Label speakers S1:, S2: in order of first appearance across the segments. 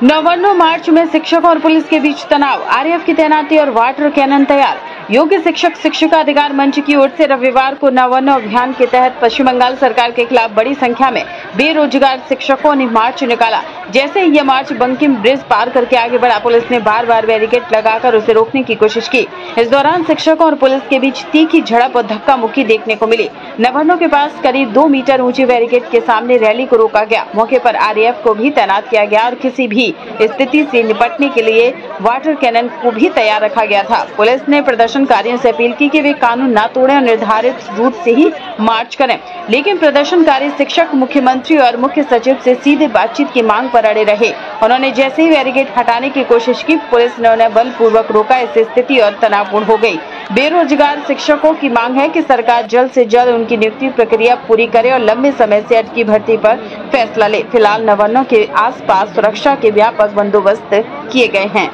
S1: नववर्णों मार्च में शिक्षकों और पुलिस के बीच तनाव, आरएएफ की तैनाती और वाटर कैनन तैयार। योग्य शिक्षक शिक्षिका अधिकार मंच की ओर से रविवार को नववर्णों अभियान के तहत पश्चिम बंगाल सरकार के खिलाफ बड़ी संख्या में बेरोजगार शिक्षकों ने मार्च निकाला। जैसे ही यह मार्च बंकिम ब्रिज पार करके आगे बढ़ा, पुलिस ने बार बार बैरिकेड लगाकर उसे रोकने की कोशिश की। इस दौरान शिक्षकों और पुलिस के बीच तीखी झड़प और धक्का मुक्की देखने को मिली। नववर्णों के पास करीब 2 मीटर ऊंचे बैरिकेड के सामने रैली को रोका गया। मौके पर आरएएफ को भी तैनात किया गया और किसी भी स्थिति से निपटने के लिए वाटर कैनन को भी तैयार रखा गया था। पुलिस ने प्रदर्शनकारियों से अपील की कि वे कानून न तोड़ें और निर्धारित रूट से ही मार्च करें, लेकिन प्रदर्शनकारी शिक्षक मुख्यमंत्री और मुख्य सचिव से सीधे बातचीत की मांग पर अड़े रहे। उन्होंने जैसे ही बैरिकेड हटाने की कोशिश की, पुलिस ने उन्हें बलपूर्वक रोका। इससे स्थिति और तनावपूर्ण हो गई। बेरोजगार शिक्षकों की मांग है कि सरकार जल्द से जल्द उनकी नियुक्ति प्रक्रिया पूरी करे और लंबे समय से अटकी भर्ती पर फैसला ले। फिलहाल नववर्णों के आसपास सुरक्षा के व्यापक बंदोबस्त किए गए हैं।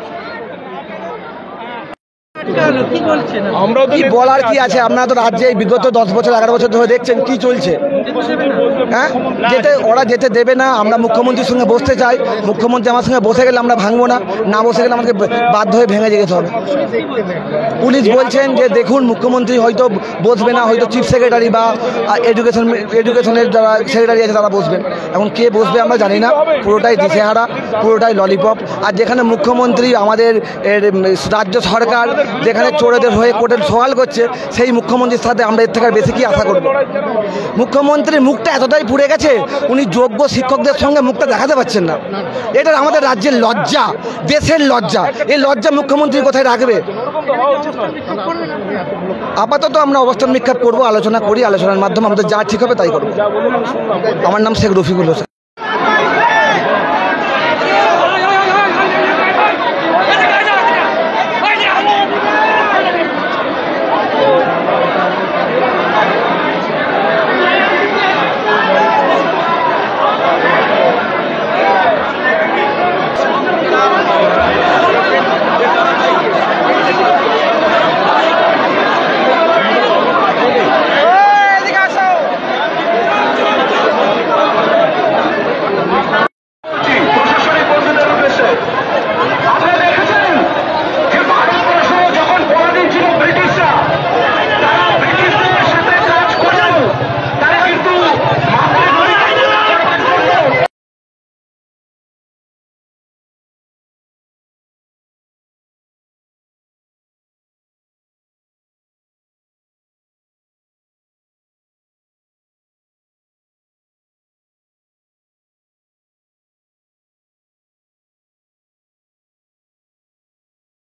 S2: কি বলার কি আছে, আপনারা তো রাজ্যে বিগত 10 বছর 11 বছর ধরে দেখছেন কি চলছে। হ্যাঁ, ওরা যেতে দেবে না। আমরা মুখ্যমন্ত্রীর সঙ্গে বসতে চাই, মুখ্যমন্ত্রী আমার সঙ্গে বসে গেলে আমরা ভাঙবো না, না বসে গেলে আমাকে বাধ্য হয়ে ভেঙে যেতে হবে। পুলিশ বলছেন যে দেখুন মুখ্যমন্ত্রী হয়তো বসবে না, হয়তো চিফ সেক্রেটারি বা এডুকেশনের যারা সেক্রেটারি আছে তারা বসবেন। এখন কে বসবে আমরা জানি না। পুরোটাই দিশেহারা, পুরোটাই ললিপপ। আর যেখানে মুখ্যমন্ত্রী আমাদের রাজ্য সরকার যেখানে চোরেদের হয়ে কোর্টের সওয়াল করছে, সেই মুখ্যমন্ত্রীর সাথে আমরা এর থেকে বেশি কি আশা করব। মুখ্যমন্ত্রীর মুখটা এতটাই পুড়ে গেছে, উনি যোগ্য শিক্ষকদের সঙ্গে মুখটা দেখাতে পারছেন না। এটা আমাদের রাজ্যের লজ্জা, দেশের লজ্জা। এই লজ্জা মুখ্যমন্ত্রী কোথায় রাখবে? আপাতত আমরা অবস্থান বিক্ষোভ করবো, আলোচনা করি, আলোচনার মাধ্যমে আমাদের যা ঠিক হবে তাই করবো। আমার নাম শেখ রফিকুল হোসেন।